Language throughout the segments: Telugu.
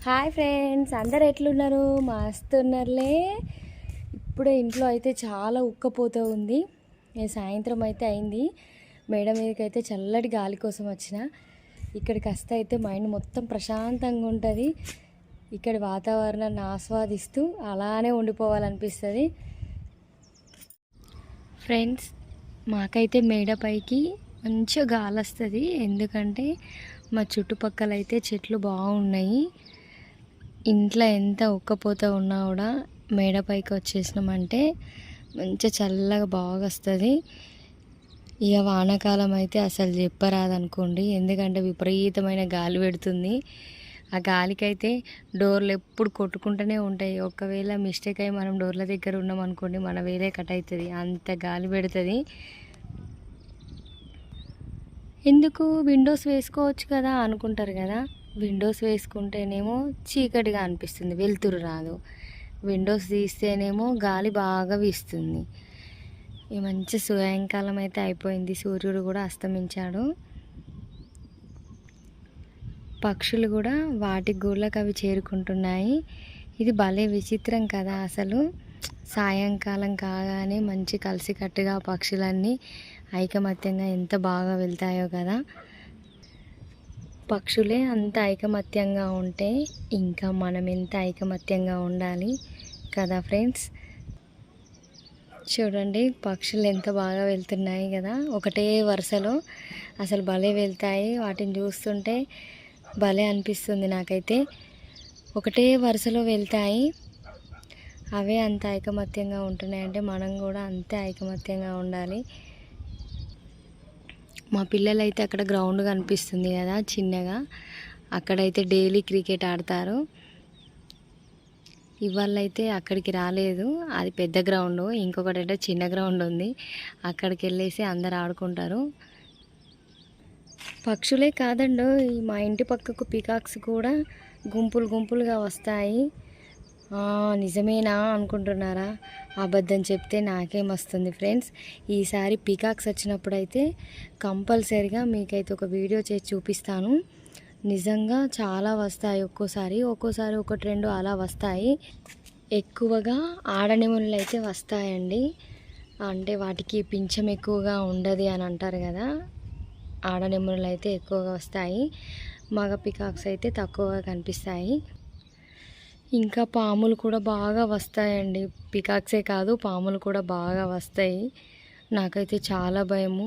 హాయ్ ఫ్రెండ్స్, అందరు ఎట్లున్నారు? మస్తున్నారులే. ఇప్పుడే ఇంట్లో అయితే చాలా ఉక్కపోతూ ఉంది. సాయంత్రం అయితే అయింది. మేడ మీదకి అయితే చల్లటి గాలి కోసం వచ్చిన. ఇక్కడికి వస్తే అయితే మైండ్ మొత్తం ప్రశాంతంగా ఉంటుంది. ఇక్కడ వాతావరణాన్ని ఆస్వాదిస్తూ అలానే ఉండిపోవాలనిపిస్తుంది. ఫ్రెండ్స్, మాకైతే మేడపైకి మంచిగా గాలి వస్తుంది. ఎందుకంటే మా చుట్టుపక్కల అయితే చెట్లు బాగున్నాయి. ఇంట్లో ఎంత ఉక్కపోత ఉన్నా కూడా మేడపైకి వచ్చేసినామంటే మంచిగా చల్లగా బాగా వస్తుంది. ఇక వానాకాలం అయితే అసలు చెప్పరాదనుకోండి, ఎందుకంటే విపరీతమైన గాలి పెడుతుంది. ఆ గాలికైతే డోర్లు ఎప్పుడు కొట్టుకుంటూనే ఉంటాయి. ఒకవేళ మిస్టేక్ అయ్యి మనం డోర్ల దగ్గర ఉన్నాం అనుకోండి, మన వేరే కట్ అవుతుంది, అంత గాలి పెడుతుంది. ఎందుకు విండోస్ వేసుకోవచ్చు కదా అనుకుంటారు కదా. విండోస్ వేసుకుంటేనేమో చీకటిగా అనిపిస్తుంది, వెలుతురు రాదు. విండోస్ తీస్తేనేమో గాలి బాగా వీస్తుంది. ఈ మంచి సాయంకాలం అయితే అయిపోయింది. సూర్యుడు కూడా అస్తమించాడు. పక్షులు కూడా వాటి గూళ్ళకి అవి చేరుకుంటున్నాయి. ఇది భలే విచిత్రం కదా. అసలు సాయంకాలం కాగానే మంచి కలిసికట్టుగా పక్షులన్నీ ఐకమత్యంగా ఎంత బాగా వెళ్తాయో కదా. పక్షులే అంత ఐకమత్యంగా ఉంటే ఇంకా మనం ఎంత ఐకమత్యంగా ఉండాలి కదా ఫ్రెండ్స్. చూడండి, పక్షులు ఎంత బాగా వెళ్తున్నాయి కదా, ఒకటే వరుసలో. అసలు భలే వెళ్తాయి. వాటిని చూస్తుంటే భలే అనిపిస్తుంది నాకైతే. ఒకటే వరుసలో వెళ్తాయి. అవే అంత ఐకమత్యంగా ఉంటున్నాయంటే మనం కూడా అంతే ఐకమత్యంగా ఉండాలి. మా పిల్లలైతే అక్కడ గ్రౌండ్ కనిపిస్తుంది కదా చిన్నగా, అక్కడైతే డైలీ క్రికెట్ ఆడతారు. ఇవాళ అయితే అక్కడికి రాలేదు, అది పెద్ద గ్రౌండ్. ఇంకొకటి అంటే చిన్న గ్రౌండ్ ఉంది, అక్కడికి వెళ్ళేసి అందరు ఆడుకుంటారు. పక్షులే కాదండి, మా ఇంటి పక్కకు పికాక్స్ కూడా గుంపులు గుంపులుగా వస్తాయి. నిజమేనా అనుకుంటున్నారా? అబద్ధం చెప్తే నాకేమొస్తుంది ఫ్రెండ్స్. ఈసారి పీకాక్స్ వచ్చినప్పుడు అయితే కంపల్సరీగా మీకైతే ఒక వీడియో చేసి చూపిస్తాను. నిజంగా చాలా వస్తాయి. ఒక్కోసారి ఒకటి రెండు అలా వస్తాయి. ఎక్కువగా ఆడనెముళ్ళు అయితే వస్తాయండి. అంటే వాటికి పింఛం ఎక్కువగా ఉండదు అని అంటారు కదా. ఆడనెముళ్ళు అయితే ఎక్కువగా వస్తాయి, మగ పికాక్స్ అయితే తక్కువగా కనిపిస్తాయి. ఇంకా పాములు కూడా బాగా వస్తాయండి. పికాక్సే కాదు, పాములు కూడా బాగా వస్తాయి. నాకైతే చాలా భయము.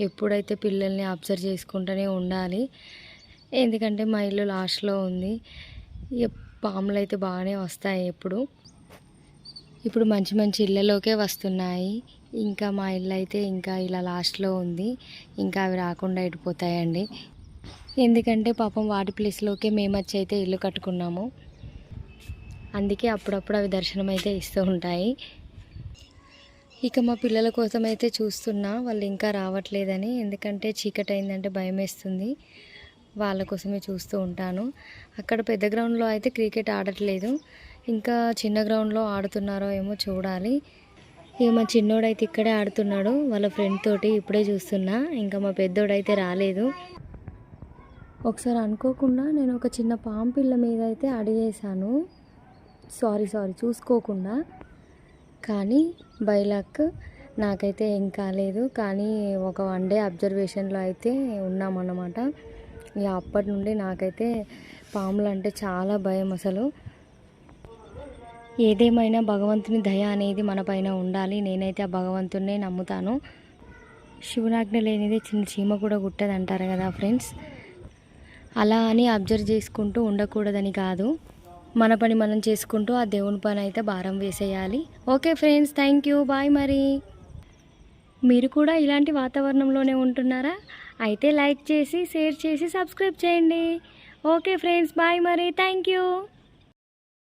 ఎప్పుడైతే పిల్లల్ని అబ్జర్వ్ చేసుకుంటూనే ఉండాలి, ఎందుకంటే మా ఇల్లు లాస్ట్లో ఉంది. పాములు అయితే బాగానే వస్తాయి. ఇప్పుడు మంచి మంచి ఇళ్ళలోకే వస్తున్నాయి. ఇంకా మా ఇల్లు అయితే ఇంకా ఇలా లాస్ట్లో ఉంది. ఇంకా అవి రాకుండా ఎడిపోతాయండి. ఎందుకంటే పాపం వాటి ప్లేస్లోకే మేము వచ్చి అయితే ఇల్లు కట్టుకున్నాము. అందుకే అప్పుడప్పుడు అవి దర్శనం అయితే ఇస్తూ ఉంటాయి. ఇక మా పిల్లల కోసం అయితే చూస్తున్నా, వాళ్ళు ఇంకా రావట్లేదని. ఎందుకంటే చీకటి అయిందంటే భయం వేస్తుంది. వాళ్ళ కోసమే చూస్తూ ఉంటాను. అక్కడ పెద్ద గ్రౌండ్లో అయితే క్రికెట్ ఆడట్లేదు, ఇంకా చిన్న గ్రౌండ్లో ఆడుతున్నారో ఏమో చూడాలి. ఇక మా చిన్నోడైతే ఇక్కడే ఆడుతున్నాడు వాళ్ళ ఫ్రెండ్ తోటి. ఇప్పుడే చూస్తున్నా. ఇంకా మా పెద్దోడైతే రాలేదు. ఒకసారి అనుకోకుండా నేను ఒక చిన్న పాము పిల్ల మీద అయితే అడిగేశాను. సారీ చూసుకోకుండా. కానీ బై లక్ నాకైతే ఏం కాలేదు. కానీ ఒక 1 డే అబ్జర్వేషన్లో అయితే ఉన్నామన్నమాట. ఇక అప్పటి నుండి నాకైతే పాములు అంటే చాలా భయం. అసలు ఏదేమైనా భగవంతుని దయ అనేది మన పైన ఉండాలి. నేనైతే ఆ భగవంతున్నే నమ్ముతాను. శివునాజ్ఞ లేనిదే చిన్న చీమ కూడా గుట్టదు అంటారు కదా ఫ్రెండ్స్. అలా అని అబ్జర్వ్ చేసుకుంటూ ఉండకూడదని కాదు, మన పని మనం చేసుకుంటూ ఆ దేవుని పని అయితే భారం వేసేయాలి. Okay friends, thank you, bye. మరి మీరు కూడా ఇలాంటి వాతావరణంలోనే ఉంటున్నారా? అయితే లైక్ చేసి, షేర్ చేసి, సబ్స్క్రైబ్ చేయండి. Okay friends, bye. మరి థ్యాంక్ యూ.